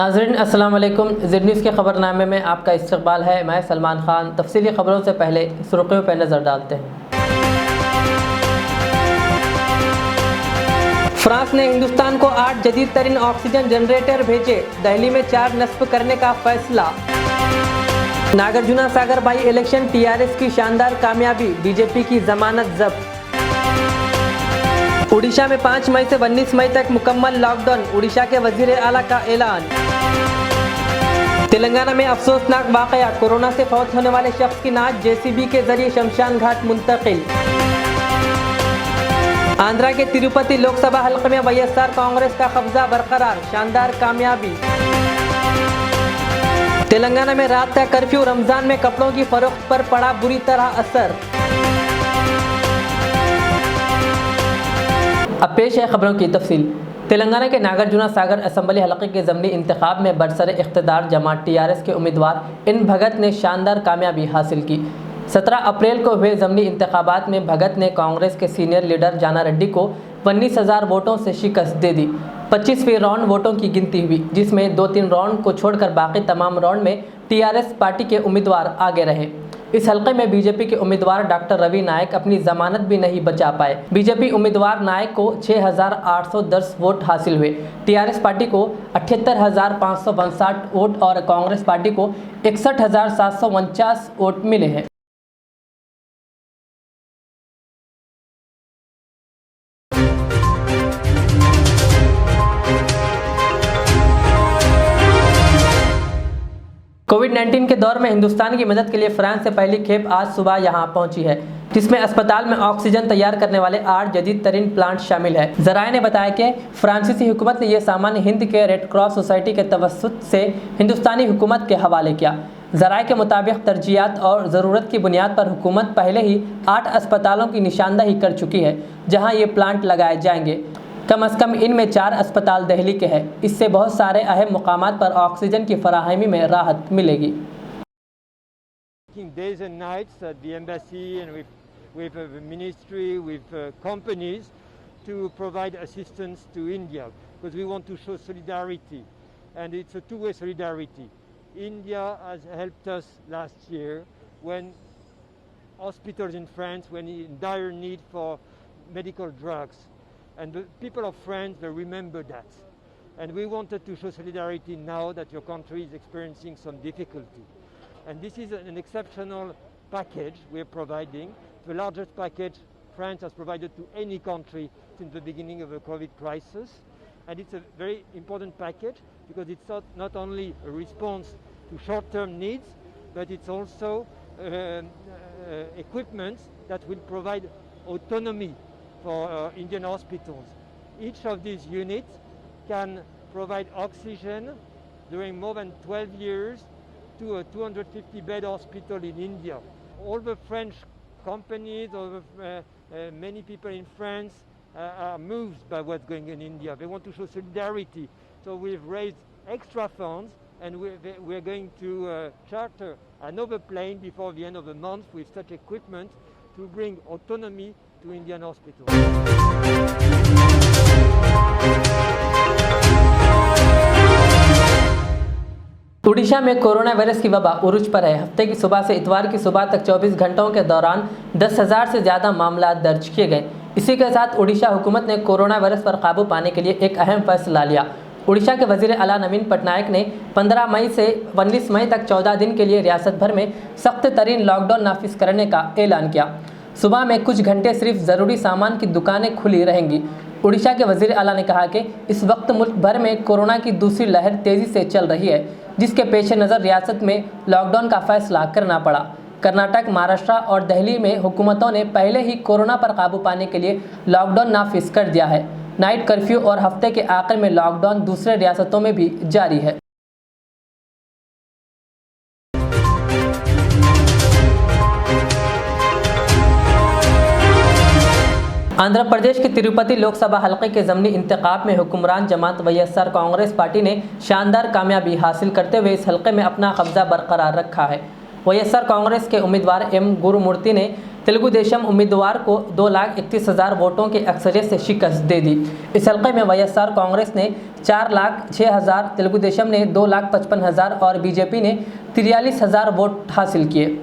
नाज़रीन अस्सलाम वालेकुम। ज़ेड न्यूज़ के ख़बरनामे में आपका इस्तक़बाल है। मैं सलमान ख़ान। तफसीली ख़बरों से पहले सुर्ख़ियों पर नज़र डालते हैं। फ्रांस ने हिंदुस्तान को 8 जदीद तरीन ऑक्सीजन जनरेटर भेजे। दिल्ली में 4 नस्ब करने का फैसला। नागार्जुना सागर बाई इलेक्शन टीआरएस की शानदार कामयाबी, बीजेपी की जमानत जब्त। उड़ीसा में 5 मई से 19 मई तक मुकम्मल लॉकडाउन, उड़ीसा के वजीर आला का ऐलान। तेलंगाना में अफसोसनाक वाकया, कोरोना से फौत होने वाले शख्स की नाश जेसीबी के जरिए शमशान घाट मुंतकिल। आंध्रा के तिरुपति लोकसभा हल्के में वाईएसआर कांग्रेस का कब्जा बरकरार, शानदार कामयाबी। तेलंगाना में रात का कर्फ्यू, रमजान में कपड़ों की फरोख्त पर पड़ा बुरी तरह असर। अब पेश है खबरों की तफसील। तेलंगाना के नागार्जुना सागर असम्बली हलके के ज़मनी इंतखाब में बरसर इख्तिदार जमात टीआरएस के उम्मीदवार इन भगत ने शानदार कामयाबी हासिल की। 17 अप्रैल को हुए ज़मनी इंतखाबात में भगत ने कांग्रेस के सीनियर लीडर जाना रेड्डी को 19,000 वोटों से शिकस्त दे दी। 25वें राउंड वोटों की गिनती हुई, जिसमें 2-3 राउंड को छोड़कर बाकी तमाम राउंड में टीआरएस पार्टी के उम्मीदवार आगे रहे। इस हलके में बीजेपी के उम्मीदवार डॉक्टर रवि नायक अपनी जमानत भी नहीं बचा पाए। बीजेपी उम्मीदवार नायक को 6,810 वोट हासिल हुए। टीआरएस पार्टी को 78,559 वोट और कांग्रेस पार्टी को 61,749 वोट मिले हैं। कोविड-19 के दौर में हिंदुस्तान की मदद के लिए फ्रांस से पहली खेप आज सुबह यहां पहुंची है, जिसमें अस्पताल में ऑक्सीजन तैयार करने वाले 8 जदीद तरीन प्लांट शामिल है। ज़राए ने बताया कि फ्रांसीसी हुकूमत ने यह सामान हिंद के रेड क्रॉस सोसाइटी के तवस्सुत से हिंदुस्तानी हुकूमत के हवाले किया। ज़राए के मुताबिक तरजीहात और ज़रूरत की बुनियाद पर हुकूमत पहले ही 8 अस्पतालों की निशानदही कर चुकी है, जहाँ ये प्लांट लगाए जाएंगे। कम अज़ कम इनमें 4 अस्पताल दिल्ली के हैं। इससे बहुत सारे अहम मुकामात पर ऑक्सीजन की फराहमी में राहत मिलेगी। Days and nights at the embassy and with the ministry, with companies to provide assistance to India, because we want to show solidarity, and it's a two-way solidarity. India has helped us last year when hospitals in France were in dire need for medical drugs. And the people of France, they remember that. And we wanted to show solidarity now that your country is experiencing some difficulty. And this is an exceptional package we're providing, the largest package France has provided to any country since the beginning of the COVID crisis. And it's a very important package because it's not only a response to short-term needs, but it's also equipment that will provide autonomy for Indian hospitals. Each of these units can provide oxygen during more than 12 years to a 250-bed hospital in India. All the French companies, many people in France are moved by what's going on in India. They want to show solidarity. So we've raised extra funds and we're going to charter another plane before the end of the month with such equipment to bring autonomy to Indian hospitals. Orissa में corona virus की वबा उरूज पर है। हफ्ते की सुबह से इतवार की सुबह तक 24 घंटों के दौरान 10,000 से ज़्यादा मामला दर्ज किए गए। इसी के साथ उड़ीसा हुकूमत ने कोरोना वायरस पर काबू पाने के लिए एक अहम फैसला लिया। उड़ीसा के वजीर आला नवीन पटनायक ने 15 मई से 19 मई तक 14 दिन के लिए रियासत भर में सख्त तरीन लॉकडाउन नाफिज करने का ऐलान किया। सुबह में कुछ घंटे सिर्फ ज़रूरी सामान की दुकानें खुली रहेंगी। उड़ीसा के वजीर आला ने कहा कि इस वक्त मुल्क भर में कोरोना की दूसरी लहर तेज़ी से चल रही है, जिसके पेश नज़र रियासत में लॉकडाउन का फैसला करना पड़ा। कर्नाटक, महाराष्ट्र और दिल्ली में हुकूमतों ने पहले ही कोरोना पर काबू पाने के लिए लॉकडाउन नाफिज कर दिया है। नाइट कर्फ्यू और हफ्ते के आखिर में लॉकडाउन दूसरे रियासतों में भी जारी है। आंध्र प्रदेश के तिरुपति लोकसभा हल्के के ज़मनी इंतखाब में हुक्मरान जमात वाईएसआर कांग्रेस पार्टी ने शानदार कामयाबी हासिल करते हुए इस हल्के में अपना कब्जा बरकरार रखा है। वाईएसआर कांग्रेस के उम्मीदवार एम गुरुमूर्ति ने तेलुगु देशम उम्मीदवार को 2,31,000 वोटों के अक्सरियत से शिकस्त दे दी। इस हल्के में वाईएसआर कांग्रेस ने 4,06,000, तेलुगु देशम ने 2,55,000 और बीजेपी ने 43,000 वोट हासिल किए।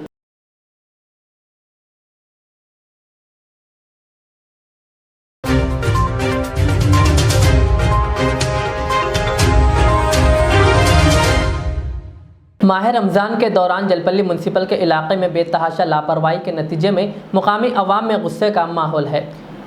माह रमज़ान के दौरान जलपल्ली म्यूनसिपल के इलाके में बेतहाशा लापरवाही के नतीजे में मुकामी अवाम में गुस्से का माहौल है।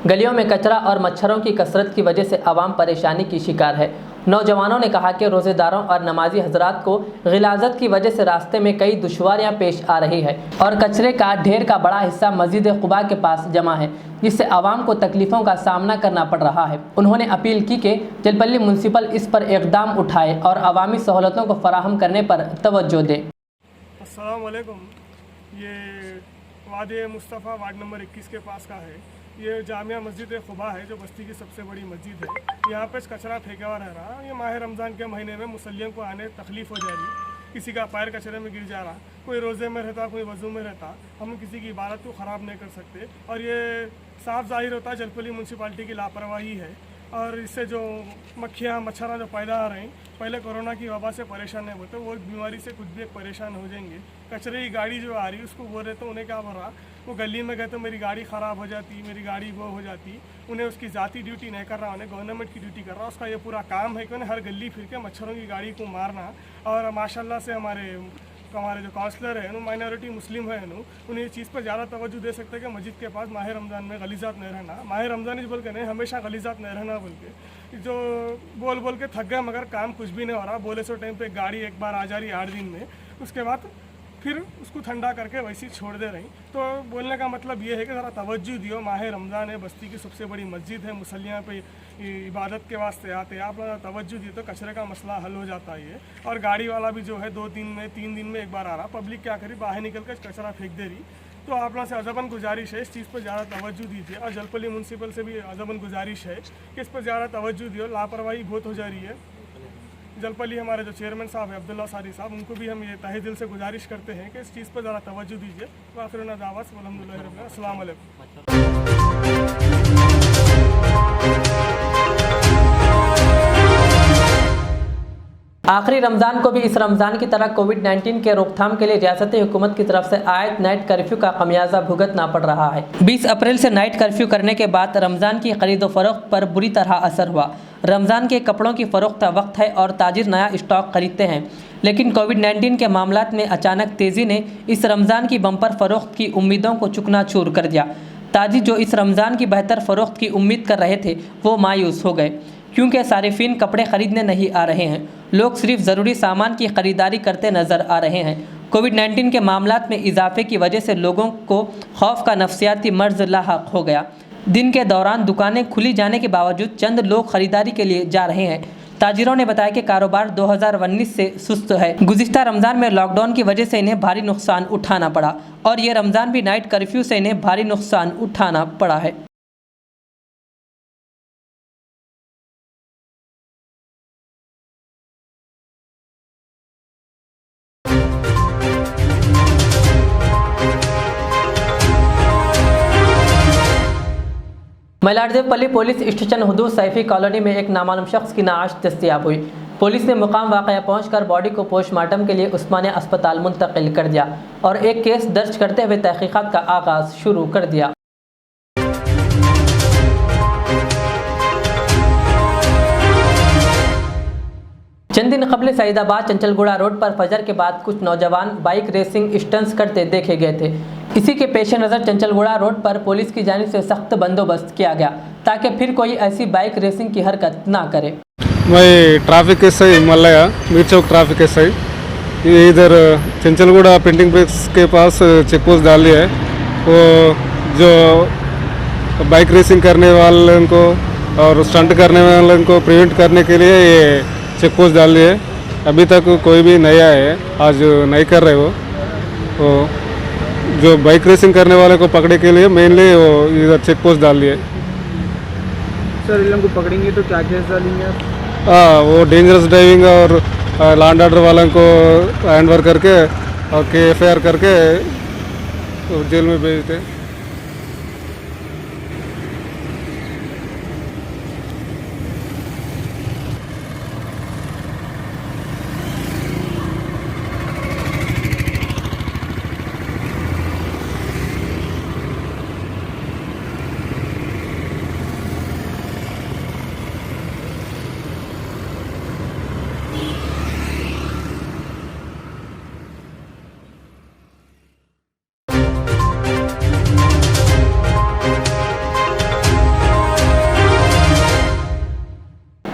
गलियों में कचरा और मच्छरों की कसरत की वजह से अवाम परेशानी की शिकार है। नौजवानों ने कहा कि रोज़ेदारों और नमाजी हजरात को गिलाज़त की वजह से रास्ते में कई दुश्वारियां पेश आ रही है और कचरे का ढेर का बड़ा हिस्सा मस्जिद क़ुबा के पास जमा है, जिससे आवाम को तकलीफ़ों का सामना करना पड़ रहा है। उन्होंने अपील की कि जलपल्ली म्यूनसिपल इस पर इक़दाम उठाए और अवामी सहूलतों को फराहम करने पर तवज्जो दे। अस्सलाम वालेकुम। ये वादे मुस्तफ़ा वार्ड नंबर 21 के पास का है। ये जामिया मस्जिद क़ुबा है जो बस्ती की सबसे बड़ी मस्जिद है। यहाँ पे कचरा फेंका हुआ रह रहा। ये माह रमज़ान के महीने में मुसल्लियों को आने तकलीफ़ हो जा रही। किसी का पैर कचरे में गिर जा रहा, कोई रोज़े में रहता, कोई वज़ू में रहता। हम किसी की इबादत को ख़राब नहीं कर सकते और ये साफ ज़ाहिर होता है जलपल्ली म्यूनसिपाल्टी की लापरवाही है। और इससे जो मक्खियाँ मच्छर जो पैदा आ रहे हैं, पहले कोरोना की वबा से परेशान नहीं होते, वो बीमारी से कुछ भी परेशान हो जाएंगे। कचरे की गाड़ी जो आ रही है उसको बोल रहे तो उन्हें क्या भरा, वो गली में गए तो मेरी गाड़ी ख़राब हो जाती, मेरी गाड़ी वो हो जाती। उन्हें उसकी ज़ाती ड्यूटी नहीं कर रहा, उन्हें गवर्नमेंट की ड्यूटी कर रहा। उसका ये पूरा काम है कि उन्हें हर गली फिर के मच्छरों की गाड़ी को मारना। और माशाल्लाह से हमारे जो काउंसलर है माइनॉरिटी मुस्लिम है उन्हें इस चीज़ पर ज़्यादा तवज्जो दे सकते हैं कि मस्जिद के पास माह रमज़ान में गलीज़ात नहीं रहना। माह रमज़ान ही बोल के नहीं, हमेशा गलीज़ात नहीं रहना बोल के। जो बोल बोल के थक गए मगर काम कुछ भी नहीं हो रहा। बोले सो टाइम पे गाड़ी एक बार आ जा रही 8 दिन में, उसके बाद फिर उसको ठंडा करके वैसे ही छोड़ दे रही। तो बोलने का मतलब ये है कि ज़रा तवज्जो दियो। माह रमज़ान है, बस्ती की सबसे बड़ी मस्जिद है, मुसल्लियाँ पे इबादत के वास्ते आते हैं। आप तवज्जो दिए तो कचरे का मसला हल हो जाता है। और गाड़ी वाला भी जो है 2 दिन में 3 दिन में एक बार आ रहा। पब्लिक क्या करी, बाहर निकल कर कचरा फेंक दे रही। तो आप लोगों से अज़बन गुजारिश है इस चीज़ पर ज़्यादा तवज्जो दीजिए। और जलपल्ली म्यूनसिपल से भी अज़बन गुजारिश है कि इस पर ज़्यादा तवज्जो दियो। लापरवाही बहुत हो जा रही है। जलपल्ली हमारे जो चेयरमैन साहब हैं अब्दुल्ला सारी साहब, उनको भी हम ये तहे दिल से गुजारिश करते हैं कि इस चीज़ पर ज़रा तवज्जो दीजिए। वाखिरुना दावत अल्हम्दुलिल्लाह रब्बिल आलमीन। अस्सलाम वालेकुम। आखिरी रमज़ान को भी इस रमज़ान की तरह कोविड-19 के रोकथाम के लिए रियासती हुकूमत की तरफ से आयत नाइट कर्फ्यू का खमियाजा भुगतना पड़ रहा है। 20 अप्रैल से नाइट कर्फ्यू करने के बाद रमज़ान की खरीदो फरोख्त पर बुरी तरह असर हुआ। रमज़ान के कपड़ों की फ़रोख्त का वक्त है और ताजिर नया स्टॉक खरीदते हैं, लेकिन कोविड-19 के मामलात में अचानक तेज़ी ने इस रमज़ान की बम्पर फ़रोख्त की उम्मीदों को चुकनाचूर कर दिया। ताजिर जो इस रमज़ान की बेहतर फ़रोख्त की उम्मीद कर रहे थे वो मायूस हो गए, क्योंकि सारिफीन कपड़े ख़रीदने नहीं आ रहे हैं। लोग सिर्फ ज़रूरी सामान की ख़रीदारी करते नज़र आ रहे हैं। कोविड-19 के मामलात में इजाफे की वजह से लोगों को खौफ का नफ्सियाती मर्ज़ लाहक हो गया। दिन के दौरान दुकानें खुली जाने के बावजूद चंद लोग ख़रीदारी के लिए जा रहे हैं। ताजिरों ने बताया कि कारोबार 2019 से सुस्त है। गुज़िश्ता रमज़ान में लॉकडाउन की वजह से इन्हें भारी नुकसान उठाना पड़ा और ये रमज़ान भी नाइट कर्फ्यू से इन्हें भारी नुकसान उठाना पड़ा है। मलारदेवपल्ली पुलिस स्टेशन हुदूद सैफी कॉलोनी में एक नामालूम शख्स की नाश दस्तयाब हुई। पुलिस ने मुकाम वाक़या पहुंचकर बॉडी को पोस्टमार्टम के लिए उस्मानिया अस्पताल मुंतकिल कर दिया और एक केस दर्ज करते हुए तहकीक़ात का आगाज़ शुरू कर दिया। चंद दिन कबल सईदाबाद चंचलगुड़ा रोड पर फजर के बाद कुछ नौजवान बाइक रेसिंग स्टंट्स करते देखे गए थे। इसी के पेश नज़र चंचलगुड़ा रोड पर पुलिस की जानिब से सख्त बंदोबस्त किया गया ताकि फिर कोई ऐसी बाइक रेसिंग की हरकत ना करे। मैं ट्रैफिक एसआई मल्लया मीर चौक ट्रैफिक एसआई इधर चंचलगुड़ा प्रिंटिंग प्रेस के पास चेक पोस्ट डाल दिया है। वो जो बाइक रेसिंग करने वालों को और स्टंट करने वालों को प्रिवेंट करने के लिए ये चेक पोस्ट डाल दिए। अभी तक कोई भी नहीं आया है, आज नहीं कर रहे वो। तो जो बाइक रेसिंग करने वाले को पकड़ने के लिए मेनली वो इधर चेक पोस्ट डाल दिए। सर इन लोगों को पकड़ेंगे तो क्या केस डालेंगे आप? वो डेंजरस ड्राइविंग और लैंड ऑर्डर वालों को हैंड ओवर करके और KFIR करके तो जेल में भेजते।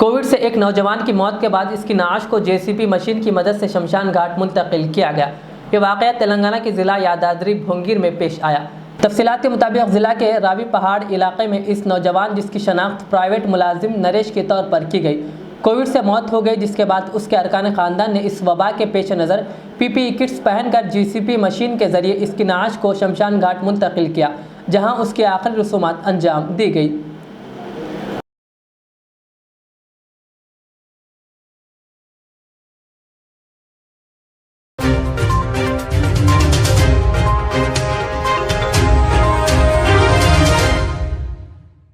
कोविड से एक नौजवान की मौत के बाद इसकी नाश को जेसीबी मशीन की मदद से शमशान घाट मुंतकिल किया गया। ये वाक़या तेलंगाना के ज़िला यादाद्री भोंगीर में पेश आया। तफसीलात के मुताबिक ज़िला के रावी पहाड़ इलाके में इस नौजवान जिसकी शनाख्त प्राइवेट मुलाजिम नरेश के तौर पर की गई, कोविड से मौत हो गई, जिसके बाद उसके अरकान ख़ानदान ने इस वबा के पेश नज़र PPE किट्स पहनकर जेसीबी मशीन के ज़रिए इसकी नाश को शमशान घाट मुंतकिल किया, जहाँ उसकी आखिरी रसूमात अंजाम दी गई।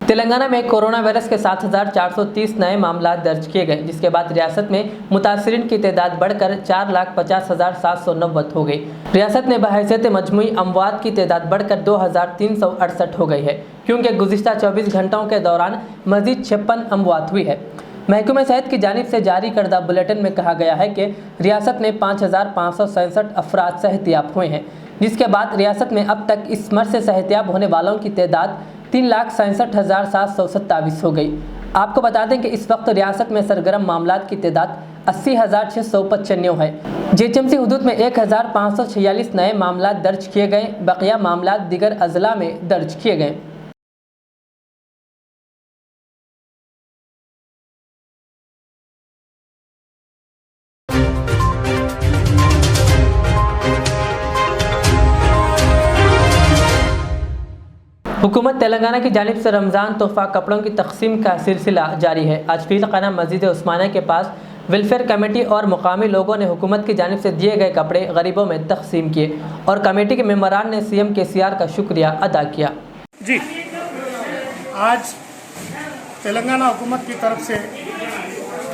तेलंगाना में कोरोना वायरस के 7,430 नए मामला दर्ज किए गए, जिसके बाद रियासत में मुतासरीन की तादाद बढ़कर 4,50,790 हो गई। रियासत में बहैसियत मजमूई अमवात की तादाद बढ़कर 2,368 हो गई है, क्योंकि गुज़िश्ता 24 घंटों के दौरान मज़ीद 56 अमवात हुई है। महकमे सेहत की जानिब से जारी करदा बुलेटिन में कहा गया है कि रियासत में 5,567 अफराद सेहतियाब हुए हैं, जिसके बाद रियासत में अब तक इस मर्ज से सेहतियाब होने वालों की तादाद 3,67,727 हो गई। आपको बता दें कि इस वक्त रियासत में सरगर्म मामलात की तादाद 80,695 है। जेएचएमसी हुदूद में 1,546 नए मामला दर्ज किए गए, बकिया मामला दीगर अजला में दर्ज किए गए। हुकूमत तेलंगाना की जानिब से रमज़ान तोहफ़ा कपड़ों की तकसीम का सिलसिला जारी है। आज पीर खाना मस्जिद उस्मानिया के पास वेलफेयर कमेटी और मुकामी लोगों ने हुकूमत की जानिब से दिए गए कपड़े गरीबों में तकसीम किए और कमेटी के मेंबरान ने CM KCR का शुक्रिया अदा किया। जी, आज तेलंगाना हुकूमत की तरफ से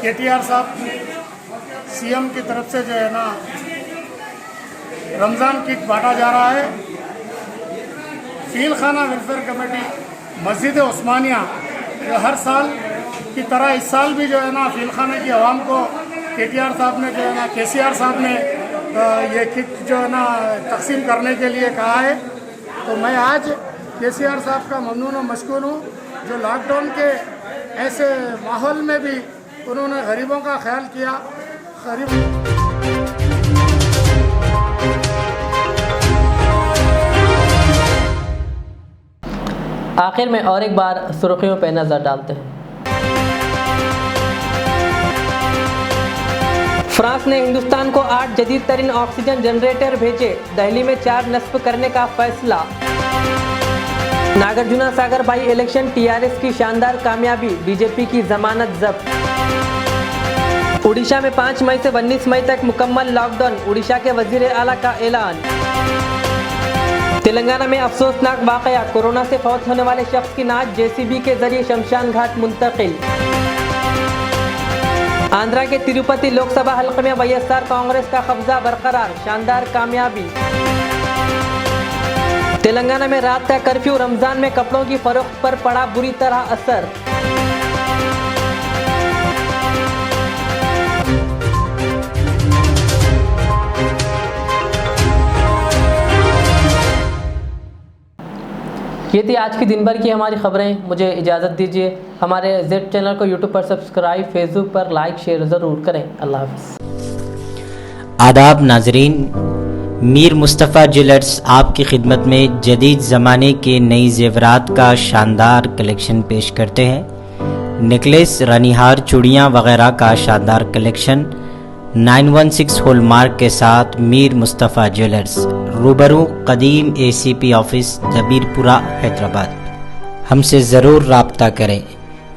KTR साहब CM की तरफ से जो है ना रमज़ान किट बांटा जा रहा है। फील खाना वेलफेयर कमेटी मस्जिद उस्मानिया जो हर साल की तरह इस साल भी जो है ना फील खाने की आवाम को KTR साहब ने जो है ना KCR साहब ने ये किट जो है ना तकसीम करने के लिए कहा है। तो मैं आज KCR साहब का ममनून और मशकूर हूँ, जो लॉकडाउन के ऐसे माहौल में भी उन्होंने गरीबों का ख्याल किया। आखिर में और एक बार सुर्खियों पर नज़र डालते हैं। फ्रांस ने हिंदुस्तान को 8 जदीद तरीन ऑक्सीजन जनरेटर भेजे, दिल्ली में 4 नस्ब करने का फैसला। नागार्जुन सागर भाई इलेक्शन TRS की शानदार कामयाबी, बीजेपी की जमानत जब्त। उड़ीसा में 5 मई से 19 मई तक मुकम्मल लॉकडाउन, उड़ीसा के वजीर आला का ऐलान। तेलंगाना में अफसोसनाक वाकया, कोरोना से फौत होने वाले शख्स की नाश JCB के जरिए शमशान घाट मुंतकिल। आंध्रा के तिरुपति लोकसभा हल्के में YSR कांग्रेस का कब्जा बरकरार, शानदार कामयाबी। तेलंगाना में रात का कर्फ्यू, रमजान में कपड़ों की फरोख्त पर पड़ा बुरी तरह असर। ये थी आज की दिन भर की हमारी खबरें। मुझे इजाज़त दीजिए। हमारे Z चैनल को YouTube पर सब्सक्राइब, फेसबुक पर लाइक शेयर ज़रूर करें। अल्लाह हाफ़िज़। आदाब नाजरीन, मीर मुस्तफ़ा ज्वेलर्स आपकी खिदमत में जदीद ज़माने के नई ज़ेवरात का शानदार कलेक्शन पेश करते हैं। नेकलेस, रानीहार, चूड़ियाँ वगैरह का शानदार कलेक्शन 916 हॉलमार्क के साथ मीर मुस्तफ़ा ज्वेलर्स, रूबरू कदीम ACP ऑफिस, जबीरपुरा, हैदराबाद। हमसे ज़रूर राब्ता करें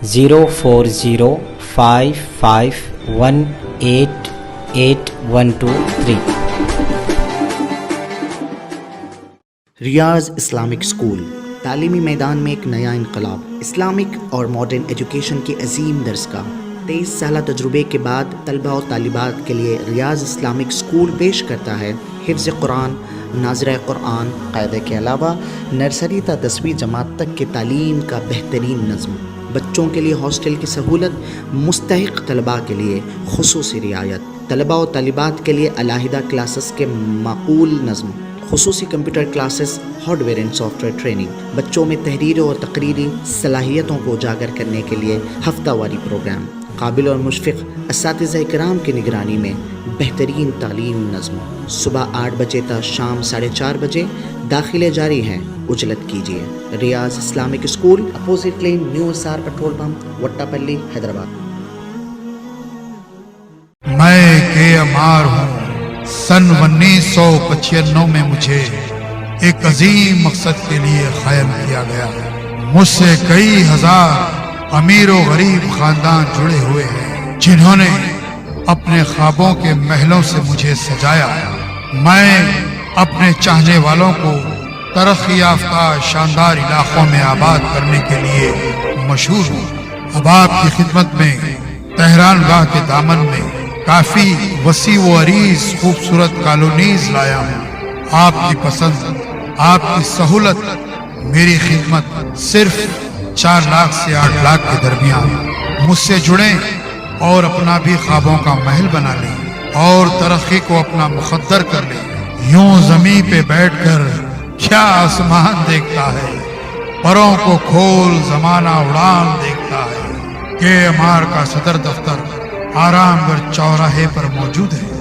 0405518812 रियाज इस्लामिक स्कूल तालीमी मैदान में एक नया इनकलाब, इस्लामिक और मॉडर्न एजुकेशन की अजीम दरसगाह। 23 साल तजुर्बे के बाद तलबा और तालिबात के लिए रियाज इस्लामिक स्कूल पेश करता है हिफ्ज़ कुरान, नाज़िरा कुरान, क़ायदे के अलावा नर्सरी ता 10वीं जमात तक की तालीम का बेहतरीन नज़्म। बच्चों के लिए हॉस्टल की सहूलत, मुस्तहिक़ तलबा के लिए खुसूसी रियायत, तलबा और तालिबात के लिए अलहदा क्लासेस के माकूल नज़्म, खुसूसी computer classes, hardware and software training. बच्चों में तहरीर और तकरीरी सलाहियतों को उजागर करने के लिए हफ्तावारी प्रोग्राम। काबिल और मुशफ़िक़ असातिज़ा इकराम की निगरानी में बेहतरीन तालीम नज़्म। सुबह 8 बजे तक शाम 4:30 बजे दाखिले जारी हैं, उजलत कीजिए। Riyaz Islamic school, opposite lane, new SR petrol pump, Vattapalli, Hyderabad. मैं के अमार हूँ। सन 1995 में मुझे एक अजीम मकसद के लिए कायम किया गया। मुझसे कई हजार अमीर और गरीब खानदान जुड़े हुए हैं, जिन्होंने अपने ख्वाबों के महलों से मुझे सजाया। मैं अपने चाहने वालों को तरक्की याफ्ता शानदार इलाकों में आबाद करने के लिए मशहूर हूँ। अब आपकी खिदमत में तेहरान गाह के दामन में काफी वसी व अरीज खूबसूरत कॉलोनीज लाया हूँ। आपकी पसंद, आपकी सहूलत, मेरी खिदमत सिर्फ 4 लाख से 8 लाख के दरमियान। मुझसे जुड़े और अपना भी ख्वाबों का महल बना लें और तरक्की को अपना मुकद्दर कर लें। यूं जमीन पे बैठकर क्या आसमान देखता है, परों को खोल जमाना उड़ान देखता है। के अमार का सदर दफ्तर आरामगढ़ चौराहे पर मौजूद है।